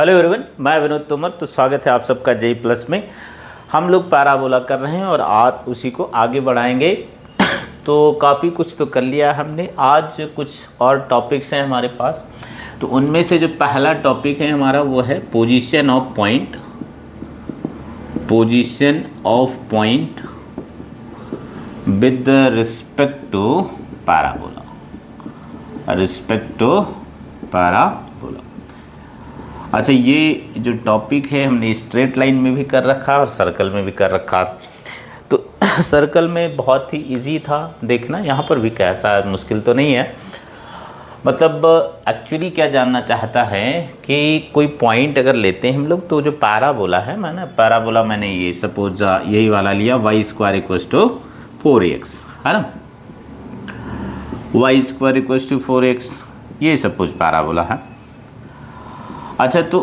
Hello everyone, मैं विनोद तोमर। तो स्वागत है आप सबका जेई प्लस में। हम लोग पैराबोला कर रहे हैं और आज उसी को आगे बढ़ाएंगे। तो काफ़ी कुछ तो कर लिया हमने। आज कुछ और टॉपिक्स हैं हमारे पास। तो उनमें से जो पहला टॉपिक है हमारा वो है position of point. Position of point with respect to parabola. Respect to parabola. अच्छा, ये जो टॉपिक है हमने स्ट्रेट लाइन में भी कर रखा और सर्कल में भी कर रखा। तो सर्कल में बहुत ही इजी था देखना, यहाँ पर भी कैसा मुश्किल तो नहीं है। मतलब एक्चुअली क्या जानना चाहता है कि कोई पॉइंट अगर लेते हैं हम लोग, तो जो पैराबोला है, मैंने ये सपोज यही वाला लिया, Y square equals to 4x, है ना। Y square equals to 4x, ये सपोज पैराबोला है। अच्छा, तो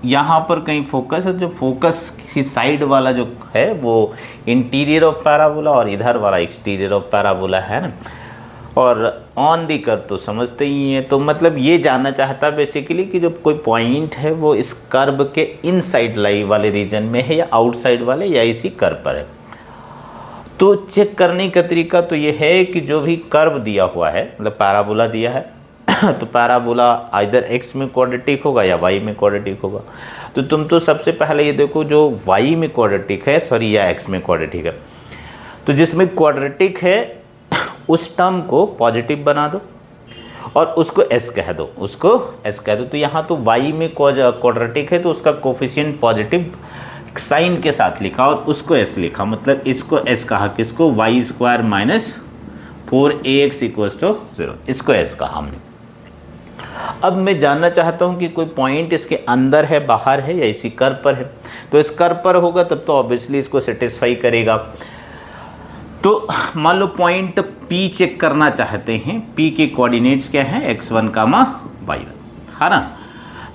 यहाँ पर कहीं फोकस है, जो फोकस की साइड वाला जो है वो इंटीरियर ऑफ पैराबोला और इधर वाला एक्सटीरियर ऑफ पैराबोला है ना। और ऑन दी कर्व तो समझते ही हैं। तो मतलब ये जानना चाहता है बेसिकली कि जो कोई पॉइंट है वो इस कर्व के इनसाइड लाई वाले रीजन में है या आउटसाइड वाले या इसी कर्व पर है। तो चेक करने का तरीका तो ये है कि जो भी कर्व दिया हुआ है, मतलब पैराबोला दिया है, तो पैराबोला आइदर x में क्वाड्रेटिक होगा या y में क्वाड्रेटिक होगा। तो तुम तो सबसे पहले ये देखो, जो y में क्वाड्रेटिक है, सॉरी, या x में क्वाड्रेटिक है, तो जिसमें क्वाड्रेटिक है उस टर्म को पॉजिटिव बना दो और उसको s कह दो, तो यहाँ तो y में क्वाड्रेटिक है तो उसका कोफिशिएंट पॉजिटिव साइन के साथ लिखा और उसको s लिखा, मतलब इसको s कहा, किसको, y square minus 4ax equals to 0, इसको s कहा हमने। अब मैं जानना चाहता हूं कि कोई पॉइंट इसके अंदर है, बाहर है या इसी कर्व पर है। तो इस कर्व पर होगा तब तो ऑब्वियसली इसको सेटिस्फाई करेगा। तो मान लो पॉइंट P चेक करना चाहते हैं। P के कोऑर्डिनेट्स क्या है, x1, y1, है ना।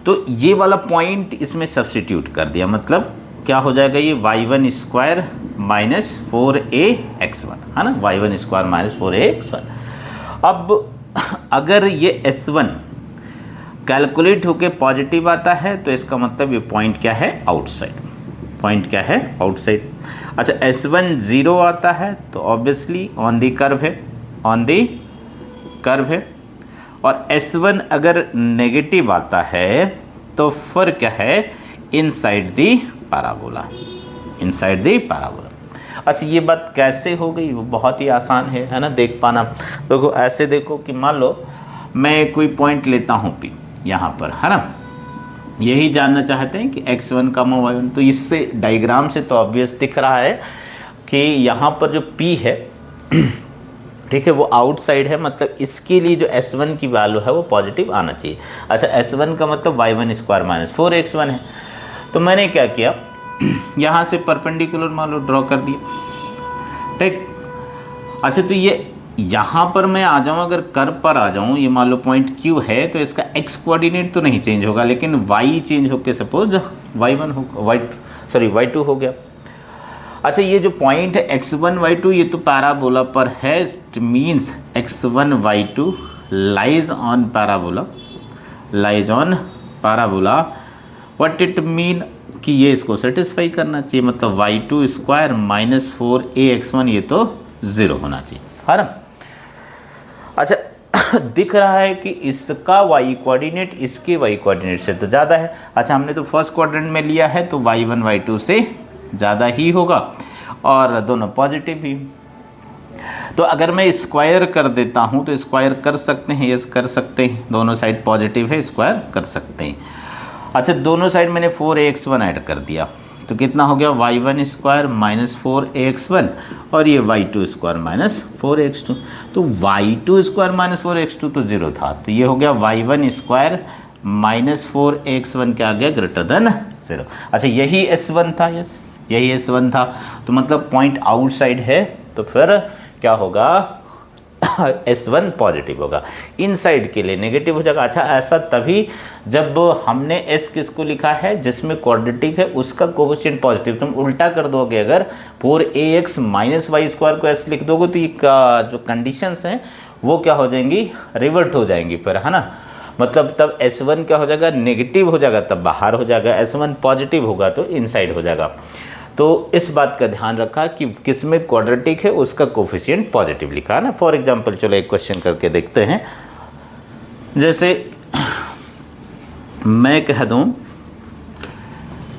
तो ये वाला पॉइंट इसमें सब्स्टिट्यूट कर दिया, मतलब क्या हो जाएगा, ये y1 स्क्वायर माइनस 4ax1, है ना, y1 स्क्वायर माइनस 4ax1। अब अगर ये s1 कैलकुलेट होके पॉजिटिव आता है तो इसका मतलब ये पॉइंट क्या है, आउटसाइड। पॉइंट क्या है, आउटसाइड। अच्छा, s1 0 आता है तो ऑब्वियसली ऑन दी कर्व है, और s1 अगर नेगेटिव आता है तो फिर क्या है, इनसाइड दी पैराबोला। अच्छा, ये बात कैसे हो गई, वो बहुत ही आसान है ना, देख पाना। देखो ऐसे देखो कि मान लो मैं कोई पॉइंट लेता हूँ P यहाँ पर, है ना। यही जानना चाहते हैं कि x1, y1। तो इससे डायग्राम से तो ऑब्वियस दिख रहा है कि यहाँ पर जो P है, ठीक है, वो आउटसाइड है, मतलब इसके लिए जो s1 की वैल्यू है वो पॉजिटिव आना चाहिए। अच्छा, s1 का मतलब y1 स्क्वायर माइनस 4x1 है। तो मैंने क्या किया, यहाँ से परपेंडिकुलर मान लो ड्रॉ कर दिया, ठीक। अच्छा, तो ये यहाँ पर मैं आ जाऊँ, अगर कर्व पर आ जाऊँ, ये मान लो पॉइंट Q है, तो इसका x कोऑर्डिनेट तो नहीं चेंज होगा, लेकिन y चेंज होकर सपोज y1 हो, y2 हो गया। अच्छा, ये जो पॉइंट है x1 y2, ये तो पैराबोला पर है, it means x1 y2 lies on parabola. What it mean कि ये इसको सेटिस्फाई करना चाहिए, मतलब y2 स्क्वायर माइनस 4ax1 ये तो 0 होना चाहिए, है ना। अच्छा, दिख रहा है कि इसका y कोऑर्डिनेट इसके y कोऑर्डिनेट से तो ज़्यादा है। अच्छा, हमने तो फर्स्ट क्वाड्रेंट में लिया है तो y1 y2 से ज़्यादा ही होगा और दोनों पॉजिटिव ही। तो अगर मैं स्क्वायर कर देता हूँ तो स्क्वायर कर सकते हैं, यस कर सकते हैं, दोनों साइड पॉजिटिव है, स्क्वायर कर सकते हैं। अच्छा, दोनों साइड मैंने 4ax1 ऐड कर दिया तो कितना हो गया, y1 स्क्वायर माइनस 4ax1 और ये y2 स्क्वायर माइनस 4x2। तो y2 स्क्वायर माइनस 4x2 तो 0 था, तो ये हो गया y1 स्क्वायर माइनस 4x1 क्या आ गया, ग्रेटर देन 0। अच्छा, यही s1 था, यस यही s1 था, तो मतलब पॉइंट आउटसाइड है, तो फिर क्या होगा, s1 पॉजिटिव होगा, इनसाइड के लिए नेगेटिव हो जाएगा। अच्छा, ऐसा तभी जब हमने s किसको लिखा है, जिसमें क्वाड्रेटिक है उसका कोफिशिएंट पॉजिटिव। तुम उल्टा कर दोगे, अगर 4ax माइनस वाई स्क्वायर को s लिख दोगे तो ये जो कंडीशंस हैं वो क्या हो जाएंगी, रिवर्ट हो जाएंगी फिर, है ना। मतलब तब S1 क्या हो जाएगा, नेगेटिव हो जाएगा, तब बाहर हो जाएगा। S1 पॉजिटिव होगा तो इनसाइड हो जाएगा। तो इस बात का ध्यान रखा कि किस में क्वाड्रेटिक है उसका कोफिशिएंट पॉजिटिव लिखा है ना। फॉर एग्जांपल चलो एक क्वेश्चन करके देखते हैं। जैसे मैं कह दूं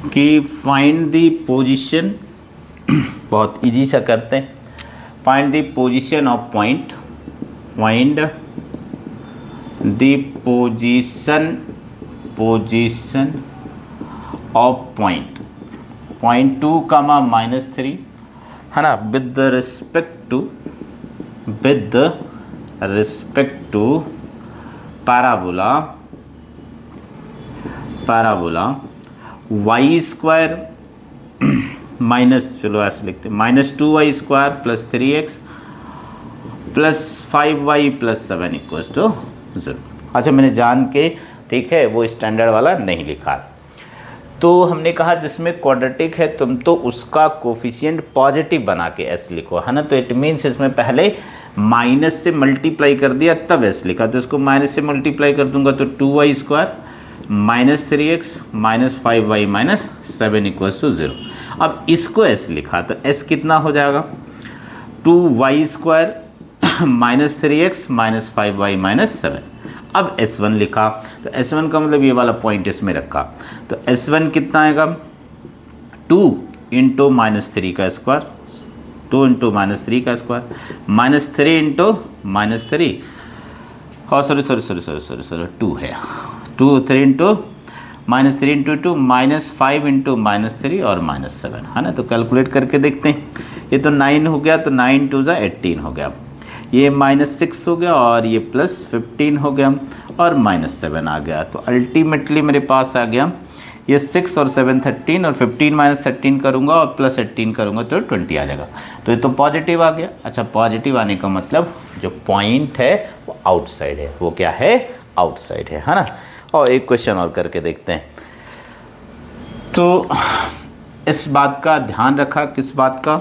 कि फाइंड द पोजीशन, बहुत इजी सा करते हैं, find the position of point, find the position of point, point 2, -3 है ना, with respect to parabola y square minus, चलो ऐसे लिखते हैं, -2y square plus 3x plus 5y plus 7 equals to 0। अच्छा, मैंने जान के, ठीक है, वो स्टैंडर्ड वाला नहीं लिखा। तो हमने कहा जिसमें क्वाड्रेटिक है तुम तो उसका कोफिशिएंट पॉजिटिव बना के s लिखो, है ना। तो इट मीन्स इसमें पहले माइनस से मल्टीप्लाई कर दिया तब s लिखा, तो इसको माइनस से मल्टीप्लाई कर दूंगा तो 2y square -3x -5y -7 equals to 0। अब इसको s लिखा तो s कितना हो जाएगा, 2y स्क्वायर -3x -5y -7। अब S1 लिखा तो S1 का मतलब ये वाला पॉइंट इसमें रखा, तो S1 कितना आएगा, 2 इंटू -3 का स्क्वायर, 2 इंटू -3 का स्क्वायर, -3 इंटू -3, और सॉरी 2 है, 3 इंटू -3 इंटू 2 -5 इंटू -3 और -7, है ना। तो कैलकुलेट करके देखते हैं। ये तो 9 हो गया, तो 9 2 ज़ा 18 हो गया, ये -6 हो गया और ये +15 हो गया और -7 आ गया। तो अल्टीमेटली मेरे पास आ गया ये 6 और 7 13 और 15 -13 करूँगा और +18 करूँगा तो 20 आ जाएगा। तो ये तो पॉजिटिव आ गया। अच्छा, पॉजिटिव आने का मतलब जो पॉइंट है वो आउटसाइड है, वो क्या है, आउटसाइड है ना। और एक क्वेश्चन और करके देखते हैं। तो इस बात का ध्यान रखा, किस बात का,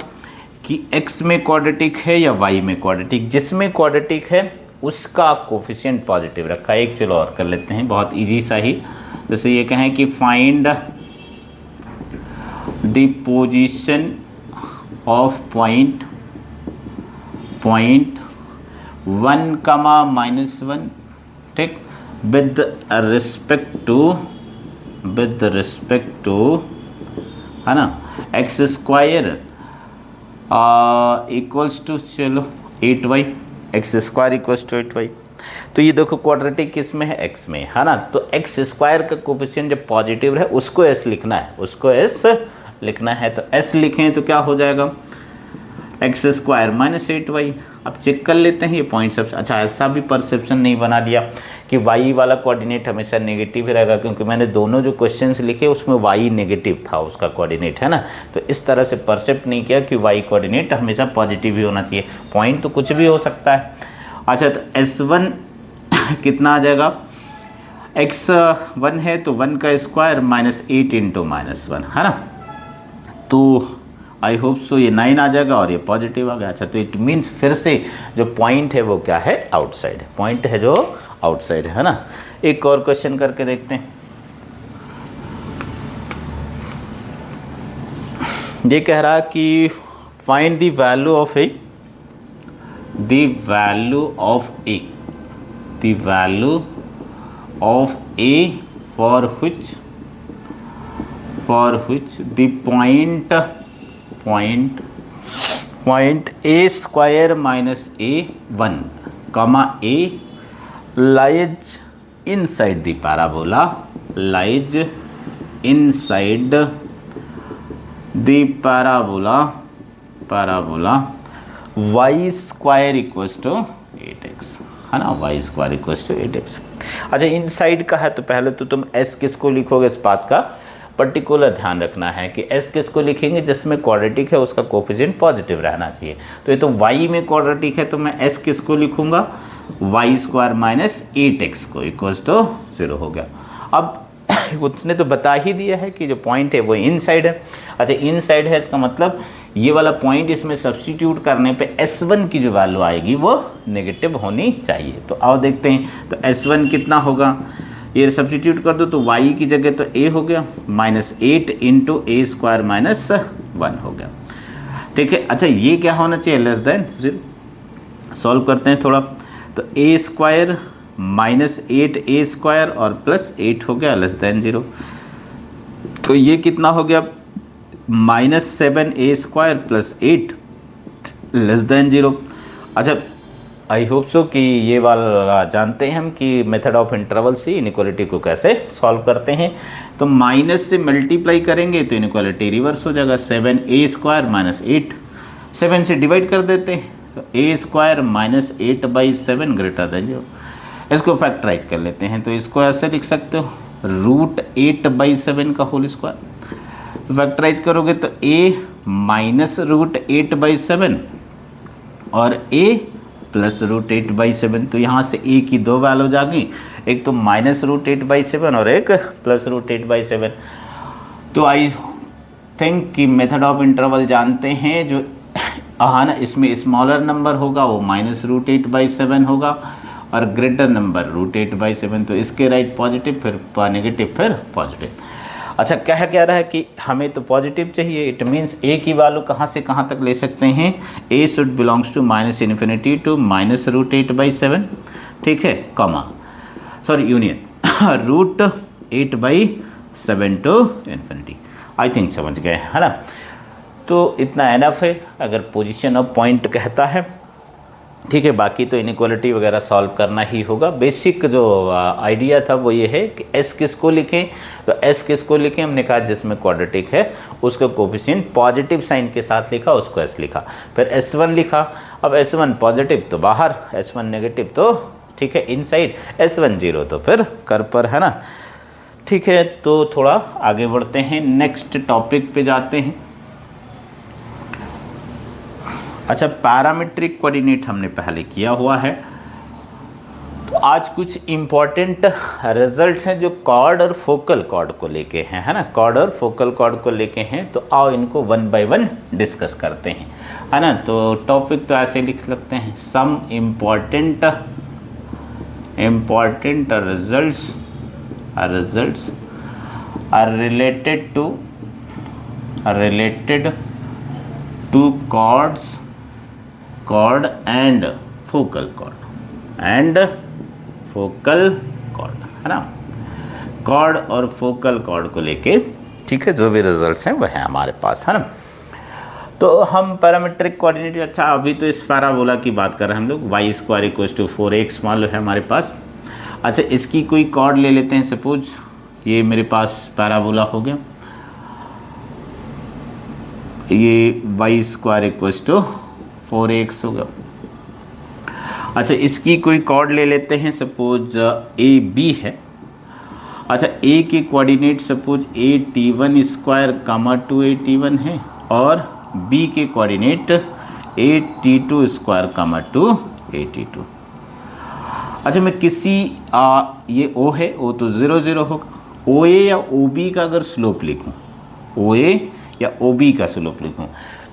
कि x में क्वाड्रेटिक है या y में क्वाड्रेटिक। जिसमें क्वाड्रेटिक है उसका कोफिशिएंट पॉजिटिव रखा। एक चलो और कर लेते हैं, बहुत इजी सा ही। जैसे ये कहें कि find the position of point 1, -1, ठीक, विद रिस्पेक्ट टू है ना x स्क्वायर इक्वल्स टू, चलो 8y, x square equals to 8y। तो ये देखो क्वाड्रेटिक किस में है, x में, है ना। तो एक्स स्क्वायर का कोफिशिएंट जब पॉजिटिव है उसको s लिखना है, उसको s लिखना है। तो s लिखें तो क्या हो जाएगा, एक्स स्क्वायर -8y। अब चेक कर लेते हैं ये पॉइंट सब। अच्छा, ऐसा भी परसेप्शन नहीं बना दिया कि y वाला कोऑर्डिनेट हमेशा नेगेटिव ही रहेगा, क्योंकि मैंने दोनों जो क्वेश्चंस लिखे उसमें y नेगेटिव था उसका कोऑर्डिनेट, है ना। तो इस तरह से परसेप्ट नहीं किया कि y कोऑर्डिनेट हमेशा पॉजिटिव ही होना चाहिए, पॉइंट तो कुछ भी हो सकता है। अच्छा, तो S1 कितना आ जाएगा, x1 है तो 1 का स्क्वायर -8 इंटू -1, है ना। तो आई होप सो ये 9 आ जाएगा और ये पॉजिटिव आ गया। अच्छा, तो इट मीन्स फिर से जो पॉइंट है वो क्या है, आउटसाइड, पॉइंट है जो आउटसाइड है ना। एक और क्वेश्चन करके देखते हैं। ये कह रहा है कि find the value of A, for which the point a square minus a1 comma a lies inside the parabola, y square equals to 8x, है ना, y square equals to 8x। अच्छा, इनसाइड का है तो पहले तो तुम s किसको लिखोगे, इस बात का पर्टिकुलर ध्यान रखना है कि s किसको लिखेंगे, जिसमें क्वाड्रेटिक है उसका कोफिशिएंट पॉजिटिव रहना चाहिए। तो ये तो y में क्वाड्रेटिक है तो मैं s किसको लिखूंगा, y स्क्वायर -8x को इक्वल्स टू 0 हो गया। अब उसने तो बता ही दिया है कि जो पॉइंट है वो इनसाइड है। अच्छा, इनसाइड है इसका मतलब ये वाला पॉइंट इसमें सब्स्टिट्यूट करने पे S1 की जो वैल्यू आएगी वो नेगेटिव होनी चाहिए। तो आओ देखते हैं। तो S1 कितना होगा, ये सब्स्टिट्यूट कर दो तो y की जगह तो a हो गया -8 इंटू ए स्क्वायर -1 हो गया। ठीक है, अच्छा ये क्या होना चाहिए, लेस देन 0। सॉल्व करते हैं थोड़ा। तो a स्क्वायर -8 a स्क्वायर और +8 हो गया लेस देन 0। तो ये कितना हो गया, -7 a स्क्वायर +8 लेस देन 0। अच्छा आई होप सो कि ये वाला जानते हैं हम कि मेथड ऑफ इंटरवल से इनइक्वालिटी को कैसे सॉल्व करते हैं। तो माइनस से मल्टीप्लाई करेंगे तो इनइक्वालिटी रिवर्स हो जाएगा, 7a स्क्वायर -8, 7 से डिवाइड कर देते हैं तो a स्क्वायर -8/7 ग्रेटर देन 0। इसको फैक्टराइज कर लेते हैं तो इसको ऐसे लिख सकते हो, √8/7 का होल स्क्वायर। तो फैक्टराइज करोगे तो a -√8/7 और a +√8/7। तो यहाँ से a की दो वैल्यूज आ गई, एक तो -√8/7 और एक +√8/7। तो आई थिंक कि मेथड ऑफ इंटरवल जानते हैं, जो हाँ ना, इसमें स्मॉलर नंबर होगा वो -√8/7 होगा और ग्रेटर नंबर √8/7। तो इसके राइट पॉजिटिव, फिर नेगेटिव, फिर पॉजिटिव। अच्छा क्या रहा है कि हमें तो पॉजिटिव चाहिए, इट मीन्स a की वैल्यू कहाँ से कहाँ तक ले सकते हैं, a should belongs to -∞ to -√8/7। ठीक है, comma sorry union √8/7 to ∞। I think समझ गए है ना। तो इतना एनफ है अगर पोजीशन ऑफ पॉइंट कहता है। ठीक है, बाकी तो इनइक्वालिटी वगैरह सॉल्व करना ही होगा। बेसिक जो आइडिया था वो ये है कि s किसको लिखें, तो s किसको लिखें, हमने कहा जिसमें क्वाड्रेटिक है उसका कोफिशिएंट पॉजिटिव साइन के साथ लिखा, उसको s लिखा। फिर s1 लिखा, अब s1 पॉजिटिव तो बाहर, s1 नेगेटिव तो ठीक है इनसाइड, s1 0 तो फिर कर पर, है ना। ठीक है, तो थोड़ा आगे बढ़ते हैं, नेक्स्ट टॉपिक पे जाते हैं। अच्छा, पैरामीट्रिक कोऑर्डिनेट हमने पहले किया हुआ है। तो आज कुछ इम्पॉर्टेंट रिजल्ट्स हैं जो कॉर्ड और फोकल कॉर्ड को लेके हैं, है ना। कॉर्ड और फोकल कॉर्ड को लेके हैं, तो आओ इनको 1 बाय 1 डिस्कस करते हैं, है ना। तो टॉपिक तो ऐसे लिख सकते हैं, some important results are related to chord and focal chord है ना। कॉर्ड और फोकल कॉर्ड को लेके, ठीक है, जो भी रिजल्ट्स हैं वह है हमारे पास, है ना। तो हम पैरामीट्रिक कोऑर्डिनेट, अच्छा अभी तो इस पैराबोला की बात कर रहे हैं हम लोग, y² = 4x मान लो है हमारे पास। अच्छा, इसकी कोई कॉर्ड ले लेते हैं, सपोज ये मेरे पास पैराबोला हो गया, ये y² = 4x होगा। अच्छा, इसकी कोई कॉर्ड ले लेते हैं, सपोज AB है। अच्छा, A के कोऑर्डिनेट सपोज AT1² 2AT1 है और B के कोऑर्डिनेट AT2² 2AT2। अच्छा, मैं किसी ये O है, O तो 0 0 होगा। OA या OB का अगर स्लोप लिखूं, OA या OB का स्लोप लिखूं,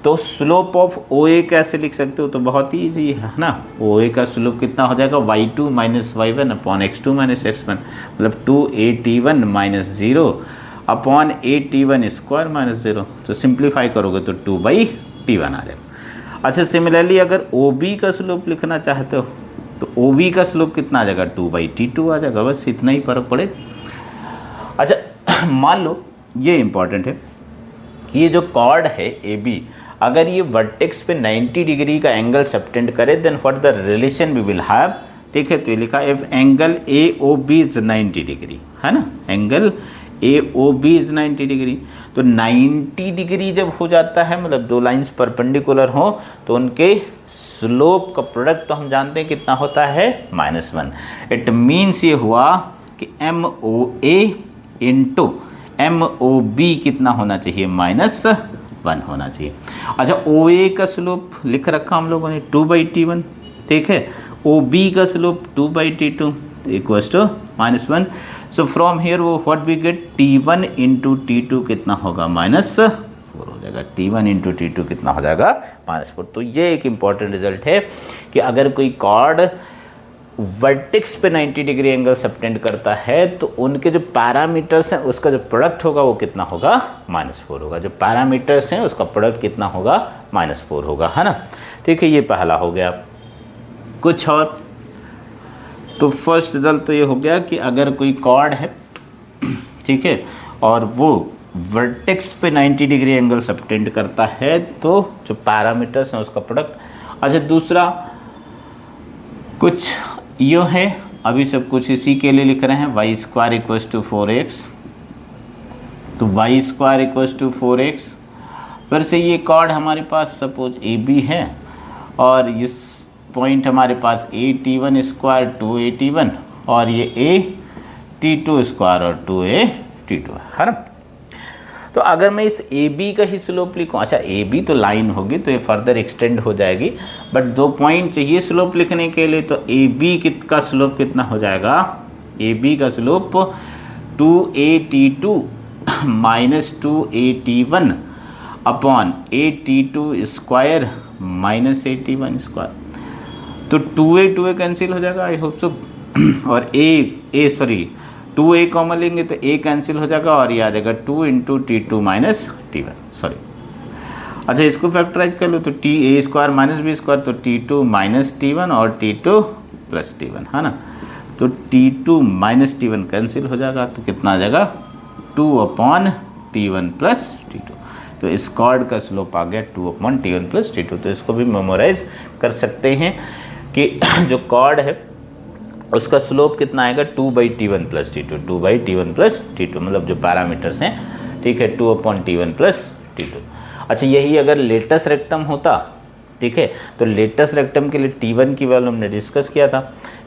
तो स्लोप ऑफ OA कैसे लिख सकते हो, तो बहुत ही ईजी है ना। OA का स्लोप कितना हो जाएगा, y2 - y1 upon x2 - x1, मतलब 2AT1 - 0 अपॉन AT1² - 0। तो सिंप्लीफाई करोगे तो 2/T1 आ जाएगा। अच्छा, सिमिलरली अगर OB का स्लोप लिखना चाहते हो तो OB का स्लोप कितना आ जाएगा, 2/T2 आ जाएगा। बस इतना ही फर्क पड़े। अच्छा, मान लो ये इंपॉर्टेंट है कि ये जो कॉर्ड है AB, अगर ये वर्टेक्स पे 90 डिग्री का एंगल सबटेंड करे, then what the relation we will have. ठीक है, तो ये लिखा if angle AOB is 90 degree, है ना। एंगल AOB इज 90 डिग्री, तो 90 डिग्री जब हो जाता है, मतलब दो लाइंस परपेंडिकुलर हो, तो उनके स्लोप का प्रोडक्ट तो हम जानते हैं कितना होता है, -1। इट मीन्स ये हुआ कि MOA इंटू MOB कितना होना चाहिए, -1 होना चाहिए। अच्छा, OA का स्लोप लिख रखा हम लोगों ने 2/T1, ठीक है। OB का slope 2/T2 equals to -1। So from here वो what we get, T1 × T2 कितना होगा, -4 हो हो जाएगा, T1 इंटू T2 कितना हो जाएगा -4। तो ये एक इम्पॉर्टेंट रिजल्ट है कि अगर कोई कॉर्ड वर्टेक्स पे 90 डिग्री एंगल सबटेंड करता है तो उनके जो पैरामीटर्स हैं उसका जो प्रोडक्ट होगा वो कितना होगा -4 होगा। जो पैरामीटर्स हैं उसका प्रोडक्ट कितना होगा -4 होगा, है ना। ठीक है, ये पहला हो गया। कुछ और, तो फर्स्ट रिजल्ट तो ये हो गया कि अगर कोई कॉर्ड है, ठीक है, और वो वर्टेक्स पे 90 डिग्री एंगल सबटेंड करता है तो जो पैरामीटर्स हैं उसका प्रोडक्ट। अच्छा, दूसरा कुछ यो है, अभी सब कुछ इसी के लिए लिख रहे हैं, y² = 4x, तो y² = 4x। फिर से ये कॉर्ड हमारे पास सपोज AB है और इस पॉइंट हमारे पास AT1² 2AT1 और ये AT2² और 2AT2 है ना। तो अगर मैं इस AB का ही स्लोप लिखूँ, अच्छा AB तो लाइन होगी तो ये फर्दर एक्सटेंड हो जाएगी, बट 2 पॉइंट चाहिए स्लोप लिखने के लिए, तो AB का स्लोप कितना हो जाएगा, AB का slope 2AT2 minus 2AT1 upon AT2² minus AT1²। तो 2A कैंसिल हो जाएगा, आई होप सो, और A कॉमन लेंगे तो A कैंसिल हो जाएगा और ये आ जाएगा 2 into T2 minus T1, sorry. अच्छा, इसको फैक्टराइज कर लो तो A² माइनस B² तो T2 माइनस T1 और T2 प्लस T1, है ना। तो T2 माइनस T1 कैंसिल हो जाएगा तो कितना आ जाएगा 2/T1 प्लस T2। तो इस कॉर्ड का स्लोप आ गया 2/T1 प्लस T2। तो इसको भी मेमोराइज कर सकते हैं कि जो कॉर्ड है उसका स्लोप कितना आएगा 2/T1 plus T2, 2/T1 plus T2, मतलब जो पैरामीटर्स हैं, ठीक है, 2/T1 प्लस T2। अच्छा, यही अगर लेटस रेक्टम होता, ठीक है, तो लेटस रेक्टम के लिए T1 की वैल्यू हमने डिस्कस किया था,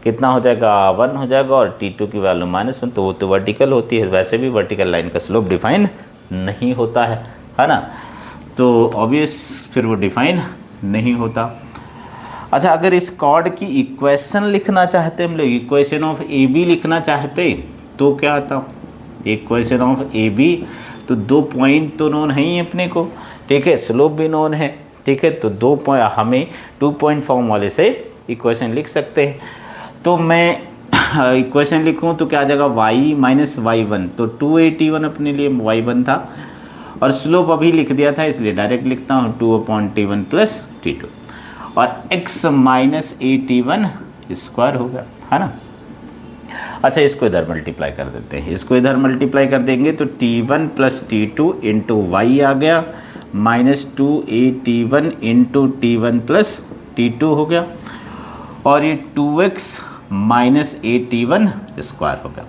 कितना हो जाएगा 1 हो जाएगा और T2 की वैल्यू -1, तो वो तो वर्टिकल होती है, वैसे भी वर्टिकल लाइन का स्लोप डिफाइन नहीं होता है ना, तो ऑब्वियस फिर वो डिफाइन नहीं होता। अच्छा, अगर इस कॉर्ड की इक्वेशन लिखना चाहते हम लोग, इक्वेशन ऑफ AB लिखना चाहते तो क्या आता, इक्वेशन ऑफ AB, तो 2 पॉइंट तो नोन है ही अपने को, ठीक है, स्लोप भी नोन है, ठीक है, तो 2 पॉइंट हमें 2 पॉइंट फॉर्म वाले से इक्वेशन लिख सकते हैं। तो मैं इक्वेशन लिखूं तो क्या आ जाएगा y माइनस y1, तो 2AT1 अपने लिए y1 था और स्लोप अभी लिख दिया था इसलिए डायरेक्ट लिखता हूँ 2/T1 प्लस T2 और x माइनस AT1² हो गया, है ना। अच्छा, इसको इधर मल्टीप्लाई कर देते हैं, इसको इधर मल्टीप्लाई कर देंगे तो T1 plus T2 into Y आ गया minus 2AT1 into T1 plus T2 हो गया और ये 2x माइनस AT1² हो गया।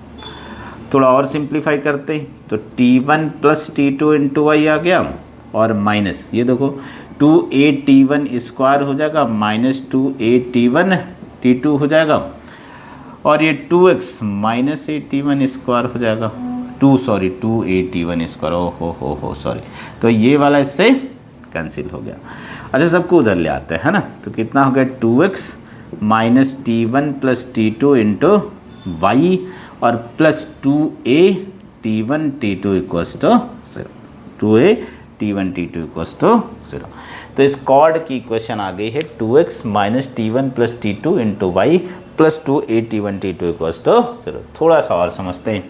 थोड़ा और सिंप्लीफाई करते हैं तो T1 plus T2 into Y आ गया और माइनस ये देखो 2AT1² हो जाएगा माइनस 2AT1 T2 हो जाएगा और ये 2x माइनस AT1² हो जाएगा 2AT1², हो सॉरी, तो ये वाला इससे कैंसिल हो गया। अच्छा, सबको उधर ले आते हैं, है ना, तो कितना हो गया 2x minus T1 plus T2 into y और plus 2AT1 T2 equals to 0, 2AT1 T2 equals to 0। तो इस कॉर्ड की इक्वेशन आ गई है 2x minus T1 plus T2 into y plus 2AT1 T2 equals to 0। थोड़ा सा और समझते हैं,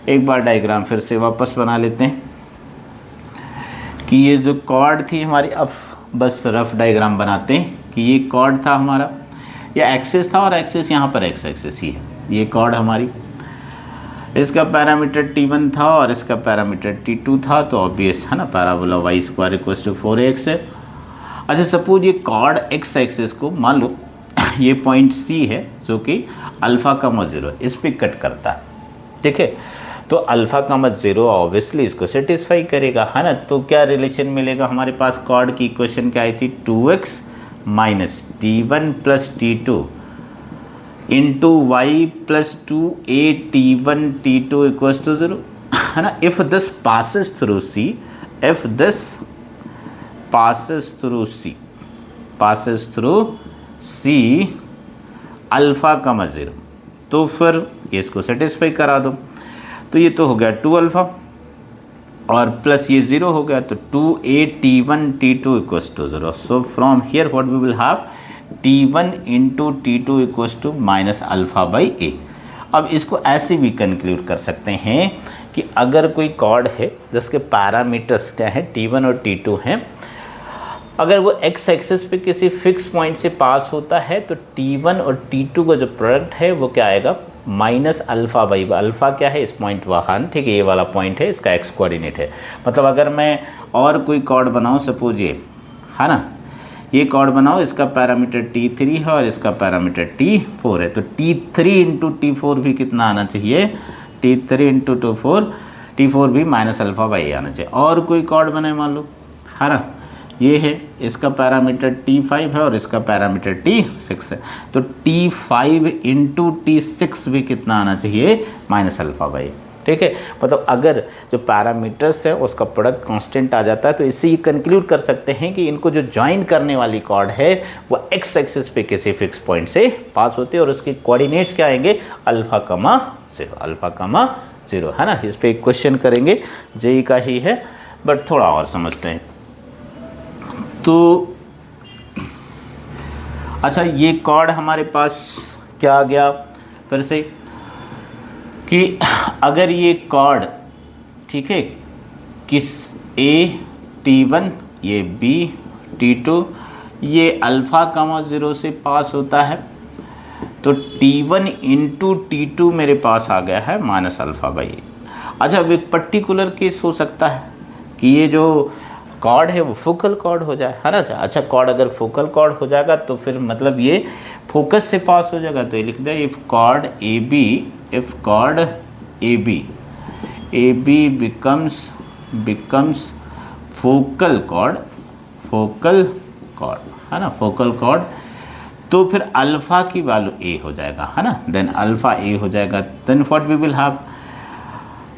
एक बार डायग्राम फिर से वापस बना लेते हैं कि ये जो कॉर्ड थी हमारी, अब बस रफ डायग्राम बनाते हैं कि ये कॉर्ड था हमारा, या एक्सिस था और एक्सिस यहाँ पर एक्स एक्सिस ही है, ये कॉर्ड हमारी, इसका पैरामीटर T1 था और इसका पैरामीटर T2 था, तो ऑब्वियस है ना, पैराबोला y² = 4x है। अच्छा, सपोज ये कॉर्ड x एक्सिस को मान लो ये पॉइंट C है जो कि अल्फ़ा कमा 0 इस पर कट करता है, ठीक है, तो अल्फ़ा कमा 0 ऑब्वियसली इसको सेटिस्फाई करेगा, है ना। तो क्या रिलेशन मिलेगा हमारे पास, कॉर्ड की इक्वेशन क्या आई थी 2x minus T1 plus T2 into y plus 2AT1 T2 equals to 0, है ना। If this passes through C, if this passes through C alpha comma 0, तो फिर ये इसको सेटिस्फाई करा दो, तो ये तो हो गया 2 अल्फ़ा और प्लस ये 0 हो गया, तो 2a t1 t2 equals to 0. So from here what we will have t1 into t2 equals to minus alpha by a. अब इसको ऐसे भी कंक्लूड कर सकते हैं कि अगर कोई कॉर्ड है जिसके पैरामीटर्स क्या है t1 और t2 हैं, अगर वो x एक्सिस पे किसी फिक्स पॉइंट से पास होता है तो t1 और t2 का जो प्रोडक्ट है वो क्या आएगा, माइनस अल्फ़ा बाई. अल्फ़ा क्या है, इस पॉइंट वहाँ, ठीक है, ये वाला पॉइंट है, इसका x कोऑर्डिनेट है. मतलब अगर मैं और कोई कॉर्ड बनाऊँ, सपोज ये है ना, ये कॉर्ड बनाओ, इसका पैरामीटर t3 है और इसका पैरामीटर t4 है, तो t3 इंटू t4 भी कितना आना चाहिए, t3 इंटू t4 भी माइनस अल्फ़ा बाई आना चाहिए. और कोई कॉर्ड बनाए मान लो, है ना, ये है, इसका पैरामीटर t5 है और इसका पैरामीटर t6 है, तो t5 इंटू t6 भी कितना आना चाहिए, माइनस अल्फ़ा बाई. ठीक है, मतलब अगर जो पैरामीटर्स है उसका प्रोडक्ट कांस्टेंट आ जाता है तो इससे ये कंक्लूड कर सकते हैं कि इनको जो ज्वाइन करने वाली कॉर्ड है वो एक्स एक्सिस पे किसी फिक्स पॉइंट से पास होती है और उसके कोऑर्डिनेट्स क्या आएंगे, अल्फ़ा कमा 0, है ना. इस पर एक क्वेश्चन करेंगे, जेई का ही है बट थोड़ा और समझते हैं. तो अच्छा, ये कॉर्ड हमारे पास क्या आ गया फिर से कि अगर ये कॉर्ड, ठीक है, किस a t1 ये b t2 ये अल्फ़ा कमा 0 से पास होता है, तो t1 इंटू t2 मेरे पास आ गया है माइनस अल्फ़ा बाई. अच्छा, अब एक पर्टिकुलर केस हो सकता है कि ये जो कॉर्ड है वो फोकल कॉर्ड हो जाए, है ना. अच्छा, कॉर्ड अगर फोकल कॉर्ड हो जाएगा तो फिर मतलब ये फोकस से पास हो जाएगा, तो ये लिख दे if chord A B becomes focal chord, है ना, फोकल कॉर्ड, तो फिर अल्फ़ा की वैल्यू ए हो जाएगा, है ना. देन अल्फ़ा ए हो जाएगा, then what we will have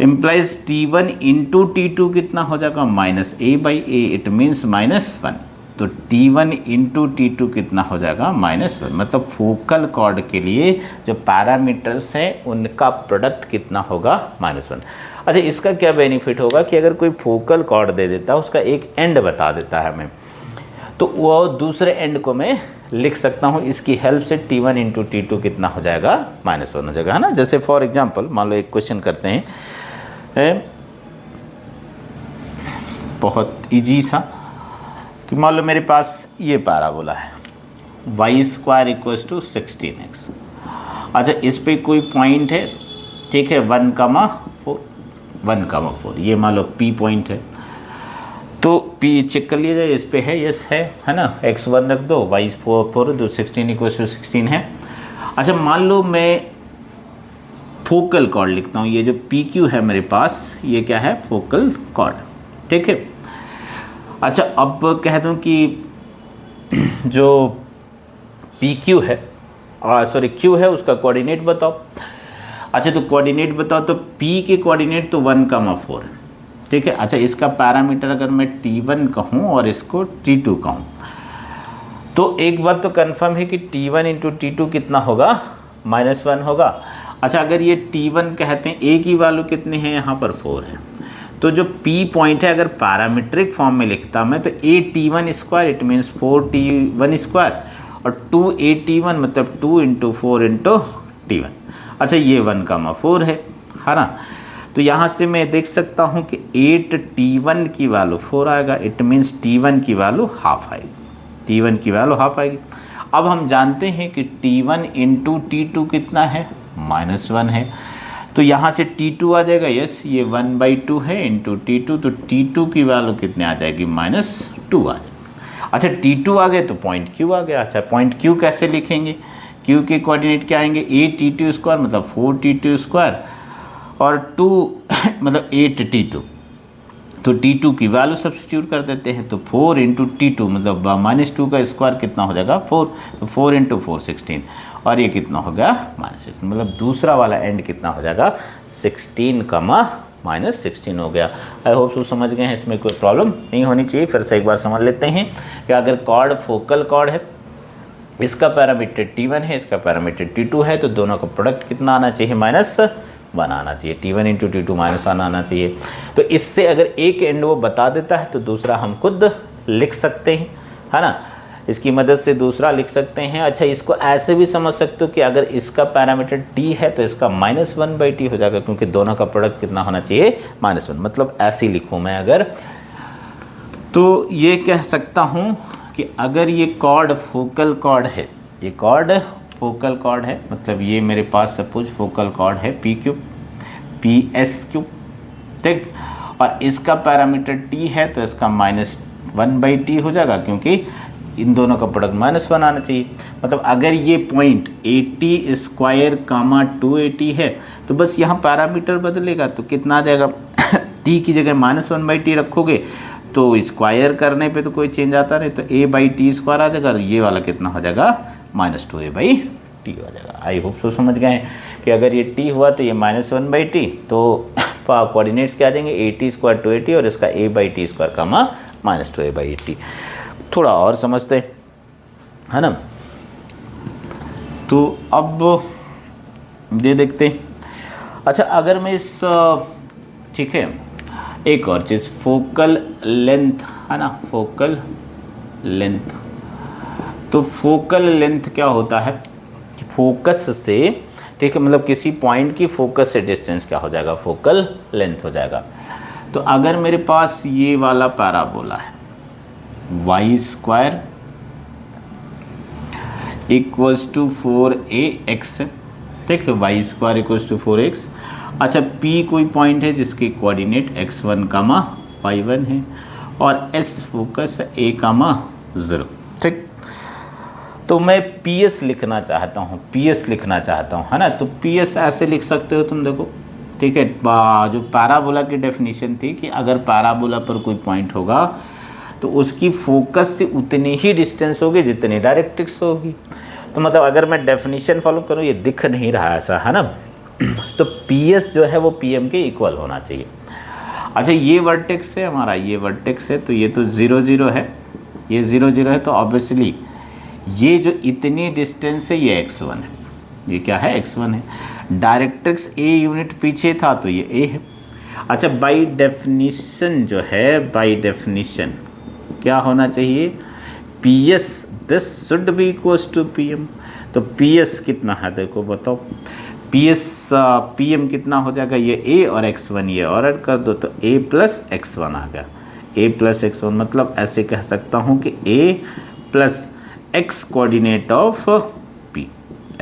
implies t1 into t2 कितना हो जाएगा, minus a by a, it means -1. तो t1 इंटू t2 कितना हो जाएगा, -1. मतलब फोकल कॉर्ड के लिए जो पैरामीटर्स हैं उनका प्रोडक्ट कितना होगा, -1. अच्छा, इसका क्या बेनिफिट होगा कि अगर कोई फोकल कॉर्ड दे देता है, उसका एक एंड बता देता है हमें, तो वो दूसरे एंड को मैं लिख सकता हूँ इसकी हेल्प से t1 इंटू t2 कितना हो जाएगा, -1 हो जाएगा, है ना. जैसे फॉर एग्जांपल मान लो एक क्वेश्चन करते हैं, बहुत इजी सा, कि मान लो मेरे पास ये पैराबोला है y² इक्वल्स टू 16x. अच्छा, इस पे कोई पॉइंट है, ठीक है, 1,4, ये मान लो P पॉइंट है, तो P चेक कर लिया जाए, इस पे है, यस है ना, x1 रख दो, y4 दो, 16 इक्वल्स टू 16 है. अच्छा, मान लो मैं फोकल कॉर्ड लिखता हूँ, ये जो PQ है मेरे पास, ये क्या है, फोकल कॉर्ड, ठीक है. अच्छा, अब कह दूँ कि जो PQ है, सॉरी Q है, उसका कोऑर्डिनेट बताओ. अच्छा, तो कोऑर्डिनेट बताओ, तो P के कोऑर्डिनेट तो 1,4 है, ठीक है. अच्छा, इसका पैरामीटर अगर मैं t1 कहूँ और इसको t2 कहूँ, तो एक बात तो कंफर्म है कि t1 इंटू t2 कितना होगा, -1 होगा. अच्छा, अगर ये t1 कहते हैं, a की वैल्यू कितनी है, यहाँ पर 4 है, तो जो P पॉइंट है अगर पैरामीट्रिक फॉर्म में लिखता मैं तो a_t1² इट मीन्स 4t1² और 2a_t1 मतलब 2 इंटू 4 इंटू t1. अच्छा, ये 1,4 है ना. तो यहाँ से मैं देख सकता हूँ कि 8t1 की वैल्यू 4 आएगा, इट मीन्स t1 की वैल्यू हाफ आएगी, अब हम जानते हैं कि t1 इंटू t2 कितना है, -1 है, तो यहाँ से t2 आ जाएगा, यस, ये 1/2 है इंटू t2, तो t2 की वैल्यू कितने आ जाएगी, -2 आ जाएगी. अच्छा, t2 आ गए तो पॉइंट q आ गया. अच्छा, पॉइंट q कैसे लिखेंगे, q के कोऑर्डिनेट क्या आएंगे, a_t2² मतलब 4t2² और 2 मतलब 8t2, तो t2 की वैल्यू सब्स्टिट्यूट कर देते हैं, तो 4 इंटू t2 मतलब -2 का स्क्वायर कितना हो जाएगा, 4, तो 4 इंटू 4 16, और ये कितना हो गया, -16. मतलब दूसरा वाला एंड कितना हो जाएगा, 16 -16 हो गया. आई होप समझ गए हैं, इसमें कोई प्रॉब्लम नहीं होनी चाहिए. फिर से एक बार समझ लेते हैं कि अगर कॉर्ड फोकल कॉर्ड है, इसका पैरामीटर t1 है, इसका पैरामीटर t2 है, तो दोनों का प्रोडक्ट कितना आना चाहिए, 1 आना चाहिए, T1 इंटू T2 -1 आना चाहिए। तो इससे अगर एक एंड वो बता देता है तो दूसरा हम खुद लिख सकते हैं, है ना, इसकी मदद से दूसरा लिख सकते हैं। अच्छा, इसको ऐसे भी समझ सकते हो कि अगर इसका पैरामीटर t है तो इसका -1/t हो जाएगा, क्योंकि दोनों का प्रोडक्ट कितना होना चाहिए, -1। मतलब ऐसे ही लिखूँ मैं अगर, तो ये कह सकता हूँ कि अगर ये कॉर्ड फोकल कॉर्ड है, ये कॉर्ड फोकल कॉर्ड है, मतलब ये मेरे पास सपोज फोकल कॉर्ड है p3 PS3, ठीक, और इसका पैरामीटर t है तो इसका -1/t हो जाएगा, क्योंकि इन दोनों का प्रोडक्ट -1 आना चाहिए। मतलब अगर ये पॉइंट 80² कामा 280 है तो बस यहाँ पैरामीटर बदलेगा तो कितना आ जाएगा t की जगह -1/t रखोगे तो स्क्वायर करने पे तो कोई चेंज आता नहीं, तो a/t² आ जाएगा, और ये वाला कितना हो जाएगा -2a/t हो जाएगा। आई होप सो समझ गए कि अगर ये t हुआ तो ये -1/t, तो कोऑर्डिनेट्स क्या आ जाएंगे, 80² 280 और इसका a/t² कामा -2a/t। थोड़ा और समझते है ना, तो अब ये देखते हैं। अच्छा, अगर मैं इस, ठीक है, एक और चीज़, फोकल लेंथ है ना, फोकल लेंथ, तो फोकल लेंथ क्या होता है कि फोकस से, ठीक है, मतलब किसी पॉइंट की फोकस से डिस्टेंस क्या हो जाएगा, फोकल लेंथ हो जाएगा। तो अगर मेरे पास ये वाला पैराबोला है y² इक्वल्स टू 4ax, ठीक है, y² इक्वल्स टू 4x। अच्छा, P कोई पॉइंट है जिसके कोऑर्डिनेट x1, y1 है, और S फोकस है a, 0, ठीक। तो मैं PS लिखना चाहता हूँ, PS लिखना चाहता हूँ, है ना, तो PS ऐसे लिख सकते हो तुम, देखो, ठीक है। जो पैराबोला की डेफिनेशन थी कि अगर पैराबोला पर कोई पॉइंट होगा तो उसकी फोकस से उतनी ही डिस्टेंस होगी जितनी डायरेक्ट्रिक्स होगी। तो मतलब अगर मैं डेफिनेशन फॉलो करूँ, ये दिख नहीं रहा ऐसा, है ना, तो PS जो है वो PM के इक्वल होना चाहिए। अच्छा, ये वर्टेक्स है हमारा, ये वर्टेक्स है, तो ये तो 0 0 है, ये 0 0 है, तो ऑब्वियसली ये जो इतनी डिस्टेंस है ये x1 है, ये क्या है, x1 है। डायरेक्ट्रिक्स a यूनिट पीछे था तो ये a है। अच्छा, बाय डेफिनेशन जो है, बाय डेफिनेशन क्या होना चाहिए, PS this should be equals to PM। तो PS कितना है, देखो बताओ, PM कितना हो जाएगा, ये a और x1 ये और ऐड कर दो तो a + x1 आ गया, a + x1। मतलब ऐसे कह सकता हूँ कि a + x coordinate of p,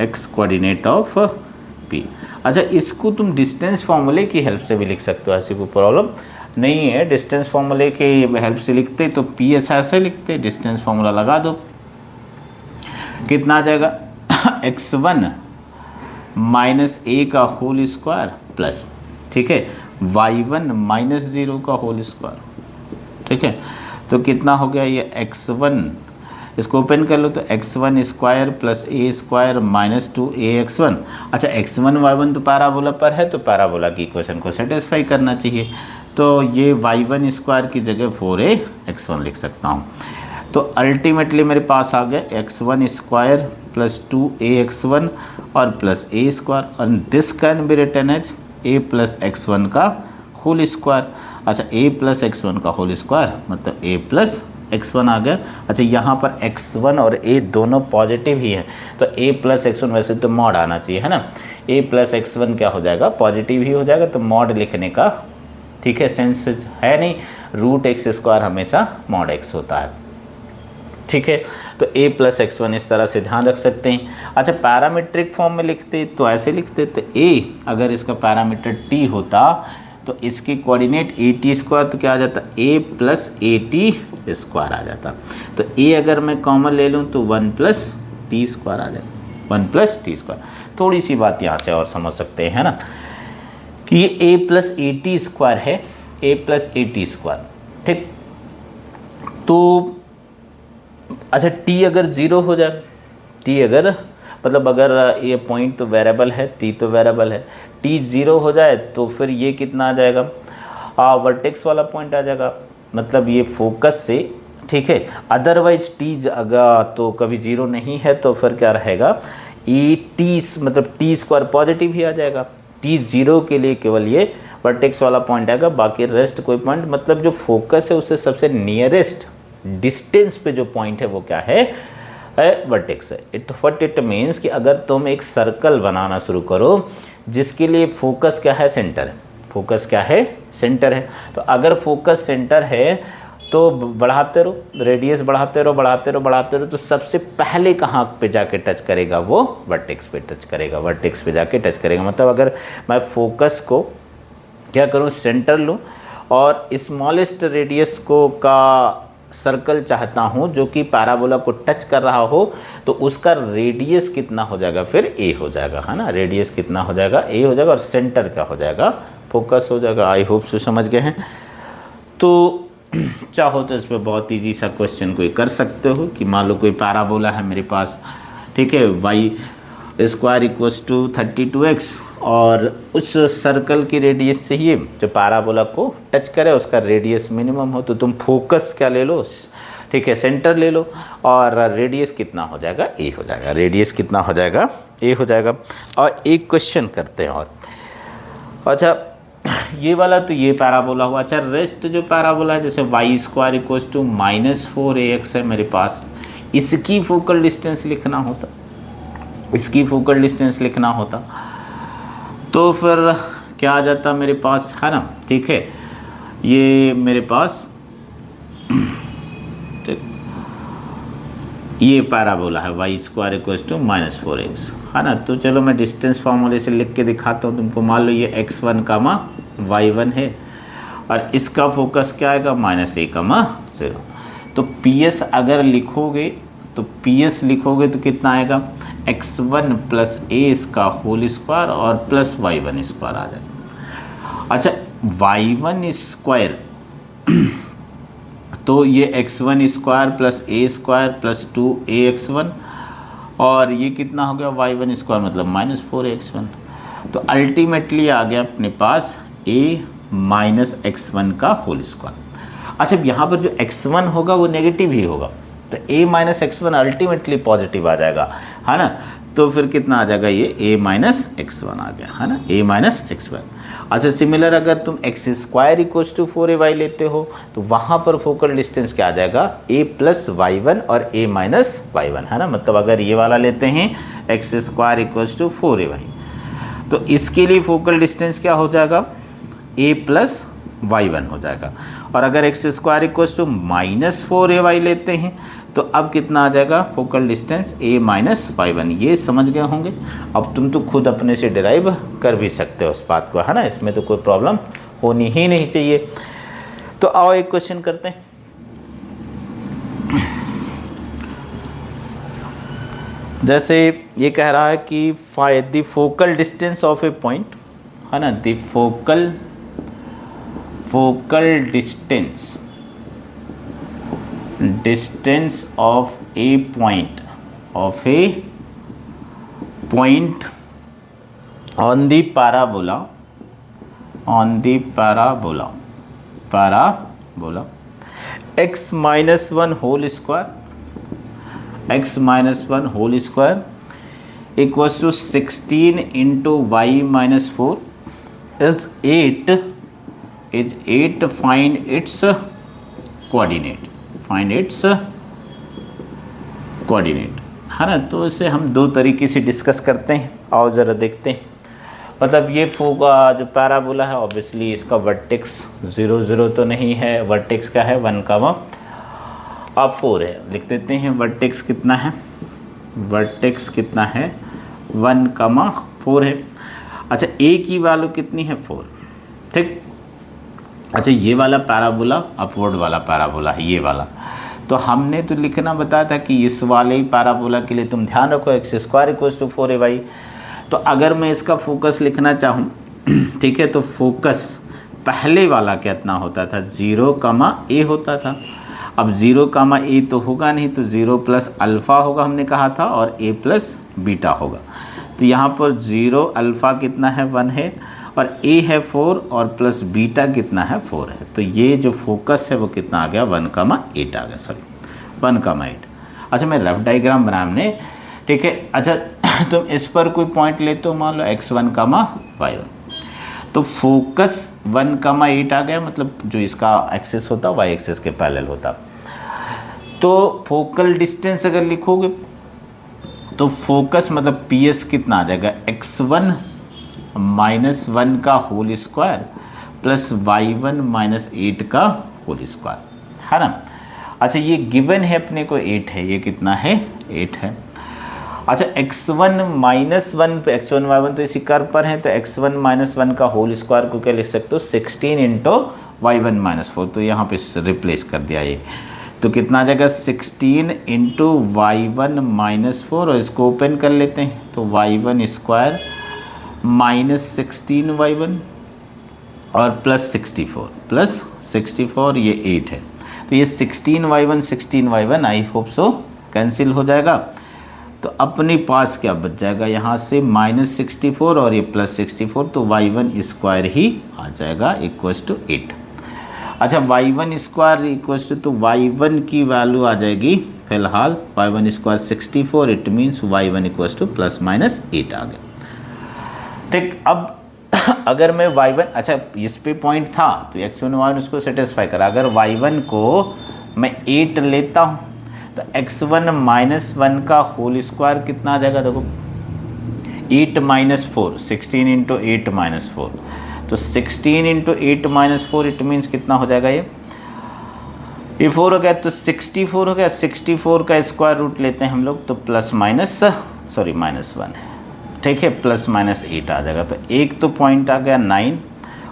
x coordinate of p। अच्छा, इसको तुम डिस्टेंस फॉर्मूले की हेल्प से भी लिख सकते हो, ऐसी कोई प्रॉब्लम नहीं है। डिस्टेंस फॉर्मूले के हेल्प से लिखते तो PS ऐसे लिखते, डिस्टेंस फॉर्मूला लगा दो, कितना आ जाएगा x1 - a का होल स्क्वायर प्लस, ठीक है, y1 - 0 का होल स्क्वायर, ठीक है। तो कितना हो गया ये x1, इसको ओपन कर लो तो x1² + a² - 2ax1। अच्छा, x1 y1 तो पैराबोला पर है, तो पैराबोला की इक्वेशन को सेटिस्फाई करना चाहिए, तो ये y1² की जगह 4ax1 लिख सकता हूँ। तो अल्टीमेटली मेरे पास आ गया x1² + 2ax1 और प्लस a², और this can be written as a + x1 का होल स्क्वायर। अच्छा, a + x1 का होल स्क्वायर मतलब a + x1 आ गया। अच्छा, यहाँ पर x1 और a दोनों पॉजिटिव ही हैं, तो a + x1 वैसे तो मॉड आना चाहिए, है ना, a + x1 क्या हो जाएगा, पॉजिटिव ही हो जाएगा, तो मॉड लिखने का, ठीक है, सेंस है नहीं, √x² हमेशा मॉड x होता है, ठीक है। तो a + x1 इस तरह से ध्यान रख सकते हैं। अच्छा, पैरामीट्रिक फॉर्म में लिखते तो ऐसे लिखते, तो a अगर इसका पैरामीटर t होता तो इसके कोऑर्डिनेट at² तो क्या आ जाता, a + at² आ जाता। तो a अगर मैं कॉमन ले लूँ तो 1 + t² आ जाएगा, 1 + t²। थोड़ी सी बात यहाँ से और समझ सकते हैं, है ना, कि ये a + at² है, a + at², ठीक। तो अच्छा, t अगर 0 हो जाए, t अगर मतलब अगर ये पॉइंट तो वेरिएबल है, t तो वेरिएबल है, t 0 हो जाए तो फिर ये कितना आ जाएगा, वर्टेक्स वाला पॉइंट आ जाएगा, मतलब ये फोकस से, ठीक है। अदरवाइज t अगर तो कभी 0 नहीं है तो फिर क्या रहेगा, e t मतलब t² पॉजिटिव ही आ जाएगा, T0 के लिए केवल ये वर्टेक्स वाला पॉइंट आएगा, बाकी रेस्ट कोई पॉइंट, मतलब जो फोकस है उससे सबसे नियरेस्ट डिस्टेंस पे जो पॉइंट है वो क्या है, वर्टेक्स है। व्हाट इट मीन्स कि अगर तुम एक सर्कल बनाना शुरू करो जिसके लिए फोकस क्या है, सेंटर है, फोकस क्या है, सेंटर है, तो अगर फोकस सेंटर है तो बढ़ाते रहो, रेडियस बढ़ाते रहो बढ़ाते रहो बढ़ाते रहो, तो सबसे पहले कहाँ पे जाके टच करेगा, वो वर्टेक्स पे टच करेगा, वर्टेक्स पे जाके टच करेगा। मतलब अगर मैं फोकस को क्या करूँ, सेंटर लूँ और स्मॉलेस्ट रेडियस को का सर्कल चाहता हूँ जो कि पैराबोला को टच कर रहा हो, तो उसका रेडियस कितना हो जाएगा, फिर ए हो जाएगा, है ना, रेडियस कितना हो जाएगा, ए हो जाएगा, और सेंटर क्या हो जाएगा, फोकस हो जाएगा। आई होप सो समझ गए हैं। तो चाहो तो इस पर बहुत ईजी सा क्वेश्चन कोई कर सकते हो कि मान लो कोई पैराबोला है मेरे पास, ठीक है, y square equals to 32x, और उस सर्कल की रेडियस चाहिए जो पैराबोला को टच करे, उसका रेडियस मिनिमम हो, तो तुम फोकस क्या ले लो, ठीक है, सेंटर ले लो, और रेडियस कितना हो जाएगा, ए हो जाएगा, रेडियस कितना हो जाएगा, ए हो जाएगा। और एक क्वेश्चन करते हैं और, अच्छा ये वाला तो ये पैराबोला हुआ। अच्छा रेस्ट जो पैराबोला है, जैसे y square equals to -4ax है मेरे पास, इसकी फोकल डिस्टेंस लिखना होता, इसकी फोकल डिस्टेंस लिखना होता तो फिर क्या आ जाता मेरे पास, है ना, ठीक है, ये मेरे पास ये पैराबोला है y square equals to -4x, है ना। तो चलो मैं डिस्टेंस फार्मूले से लिख के दिखाता हूँ तुमको। मान लो ये x1, y1 है और इसका फोकस क्या आएगा, -a, 0। तो PS अगर लिखोगे तो PS लिखोगे तो कितना आएगा, x1 प्लस a इसका होल स्क्वायर और प्लस y1 स्क्वायर आ जाएगा। अच्छा y1 स्क्वायर तो ये x1 square plus a square plus 2ax1, और ये कितना हो गया, y1 स्क्वायर मतलब -4x1। तो अल्टीमेटली आ गया अपने पास a माइनस x1 का होल स्क्वायर। अच्छा यहाँ पर जो x1 होगा वो नेगेटिव ही होगा, तो a minus x one ultimately positive आ जाएगा, है ना। तो फिर कितना आ जाएगा, ये a माइनस एक्स1 आ गया, है ना, a माइनस एक्स1। अच्छा सिमिलर अगर तुम x square equals to 4ay लेते हो तो वहाँ पर फोकल डिस्टेंस क्या आ जाएगा, a प्लस y1 और a माइनस y1, है ना। मतलब अगर ये वाला लेते हैं x square equals to 4ay, तो इसके लिए फोकल डिस्टेंस क्या हो जाएगा, a प्लस y1 हो जाएगा। और अगर x square equals to -4ay लेते हैं तो अब कितना आ जाएगा, focal distance a minus y1। ये समझ गए होंगे। अब तुम तो खुद अपने से डिराइव कर भी सकते हो उस बात को, है ना, इसमें तो कोई प्रॉब्लम होनी ही नहीं चाहिए। तो आओ एक क्वेश्चन करते हैं। जैसे ये कह रहा है कि find the focal distance of A point, है ना, the focal distance of a point on the parabola x minus 1 whole square equals to 16 into y minus 4 is 8 find its coordinate, है ना। तो इसे हम दो तरीके से डिस्कस करते हैं, आओ ज़रा देखते हैं। मतलब ये जो पैराबोला है ऑब्वियसली इसका वर्टेक्स 0 0 तो नहीं है, वर्टेक्स क्या है 1, अब 4 है, लिख देते हैं वर्टेक्स कितना है, वर्टेक्स कितना है 1, 4 है। अच्छा ए की वैल्यू कितनी है 4, ठीक। अच्छा ये वाला पैराबोला अपवर्ड वाला पैराबोला है, ये वाला, तो हमने तो लिखना बताया था कि इस वाले ही पैराबोला के लिए तुम ध्यान रखो x square equals to 4ay। तो अगर मैं इसका फोकस लिखना चाहूँ, ठीक है, तो फोकस पहले वाला कितना होता था, 0, a होता था। अब 0, a तो होगा नहीं, तो 0 प्लस अल्फ़ा होगा हमने कहा था, और a प्लस बीटा होगा। तो यहाँ पर 0 अल्फ़ा कितना है 1 है, और a है 4 और प्लस बीटा कितना है 4 है। तो ये जो फोकस है वो कितना आ गया 1, 8 आ गया, सॉरी 1, 8। अच्छा मैं रफ डायग्राम बनाया हमने, ठीक है। अच्छा तुम इस पर कोई पॉइंट लेते हो, मान लो x1 कामा y1, तो फोकस 1,8 आ गया, मतलब जो इसका एक्सेस होता y एक्सेस के पैरेलल होता। तो फोकल डिस्टेंस अगर लिखोगे तो फोकस मतलब PS कितना आ जाएगा, x1 माइनस 1 का whole square plus y1 minus 8 का होल स्क्वायर, है ना। अच्छा ये गिवन है अपने को 8 है, ये कितना है 8 है। अच्छा x1 माइनस 1 पे x1 y1 तो इसी कर्व पर है, तो x1 माइनस 1 का होल स्क्वायर को क्या लिख सकते हो 16 इंटू y1 माइनस 4, तो यहाँ पे रिप्लेस कर दिया ये, तो कितना आ जाएगा 16 इंटू y1 माइनस 4, और इसको ओपन कर लेते हैं तो y1 स्क्वायर माइनस 16y1 और प्लस 64 ये 8 है, तो ये 16y1 I hope so cancel हो जाएगा। तो अपने पास क्या बच जाएगा यहाँ से माइनस 64 और ये प्लस 64, तो y1 स्क्वायर ही आ जाएगा इक्वल्स टू 8। अच्छा y1 स्क्वायर इक्वल्स टू, तो y1 की वैल्यू आ जाएगी फिलहाल y1 square 64, it means y1 equals two plus minus 8 आ गया। ठीक, अब अगर मैं y1, अच्छा इस पे पॉइंट था तो x1 y1 उसको सेटिस्फाई करा, अगर y1 को मैं 8 लेता हूँ तो x1 माइनस 1 का होल स्क्वायर कितना आ जाएगा, देखो 8 माइनस 4, 16 इंटू 8 माइनस 4, तो 16 इंटू 8 माइनस 4 इट मीन्स कितना हो जाएगा, ये 4 हो गया, तो 64 हो गया। 64 का स्क्वायर रूट लेते हैं हम लोग, तो माइनस 1 है, ठीक है, प्लस माइनस 8 आ जाएगा। तो एक तो पॉइंट आ गया 9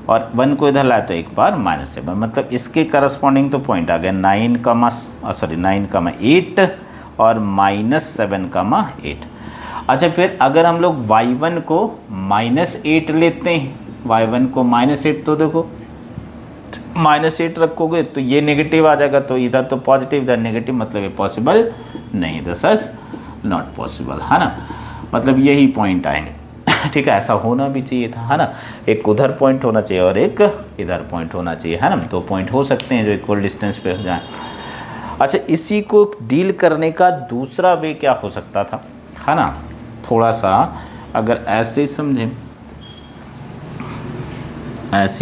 और 1 को इधर लाया तो एक बार -7, मतलब इसके करस्पॉन्डिंग तो पॉइंट आ गया 9,8 और -7,8। अच्छा फिर अगर हम लोग y1 को -8 लेते हैं, y1 को -8, तो देखो -8 रखोगे तो ये नेगेटिव आ जाएगा, तो इधर तो पॉजिटिव इधर नेगेटिव, मतलब ये पॉसिबल नहीं, दिस इज नॉट पॉसिबल, है ना, मतलब यही पॉइंट आएंगे। ठीक है, ऐसा होना भी चाहिए था, है ना, एक उधर पॉइंट होना चाहिए और एक इधर पॉइंट होना चाहिए, है ना, दो पॉइंट हो सकते हैं जो इक्वल डिस्टेंस पे हो जाए। अच्छा इसी को डील करने का दूसरा वे क्या हो सकता था, है ना, थोड़ा सा अगर ऐसे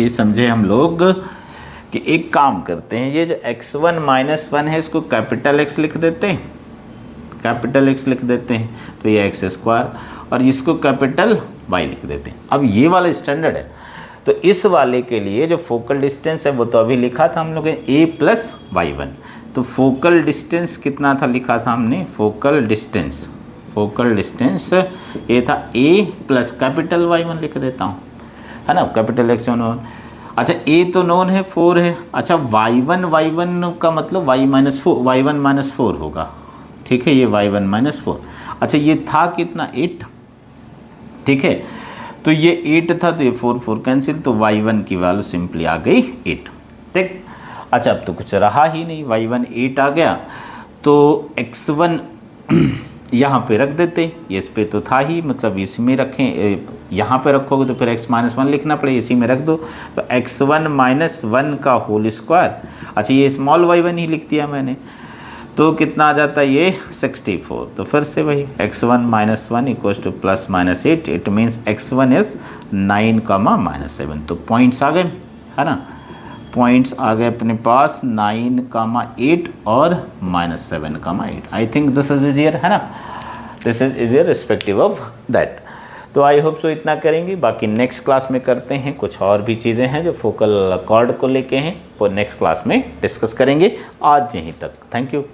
समझे हम लोग कि एक काम करते हैं, ये जो x1 माइनस 1 है इसको कैपिटल X लिख देते हैं, कैपिटल X लिख देते हैं, तो ये x स्क्वायर, और इसको कैपिटल Y लिख देते हैं। अब ये वाला स्टैंडर्ड है, तो इस वाले के लिए जो फोकल डिस्टेंस है वो तो अभी लिखा था हम लोग ने a प्लस y1, तो फोकल डिस्टेंस कितना था लिखा था हमने, फोकल डिस्टेंस ये था a प्लस कैपिटल Y1 लिख देता हूँ, है ना, कैपिटल X नोन। अच्छा a तो नोन है 4 है, अच्छा y1 का मतलब y1 माइनस 4 होगा, ठीक है, ये y1 माइनस 4। अच्छा ये था कितना 8, ठीक है, तो ये 8 था तो ये 4 कैंसिल, तो y1 की वैल्यू सिंपली आ गई 8, ठीक। अच्छा अब तो कुछ रहा ही नहीं, y1 8 आ गया, तो x1 यहाँ पे रख देते, ये इस पे तो था ही, मतलब इसमें रखें, यहाँ पे रखोगे तो फिर x माइनस 1 लिखना पड़ेगा, इसी में रख दो, तो x1 माइनस 1 का होल स्क्वायर, अच्छा ये स्मॉल y1 ही लिख दिया मैंने, तो कितना आ जाता है ये 64, तो फिर से वही x1 minus 1 equals two plus minus 8, it means x1 is 9,-7, तो पॉइंट्स आ गए, है ना, पॉइंट्स आ गए अपने पास 9,8 और -7,8। I think this is easier, है ना, this is easier respective of that. तो आई होप सो इतना करेंगे, बाकी नेक्स्ट क्लास में करते हैं, कुछ और भी चीज़ें हैं जो फोकल कॉर्ड को लेके हैं, वो नेक्स्ट क्लास में डिस्कस करेंगे। आज यहीं तक, थैंक यू।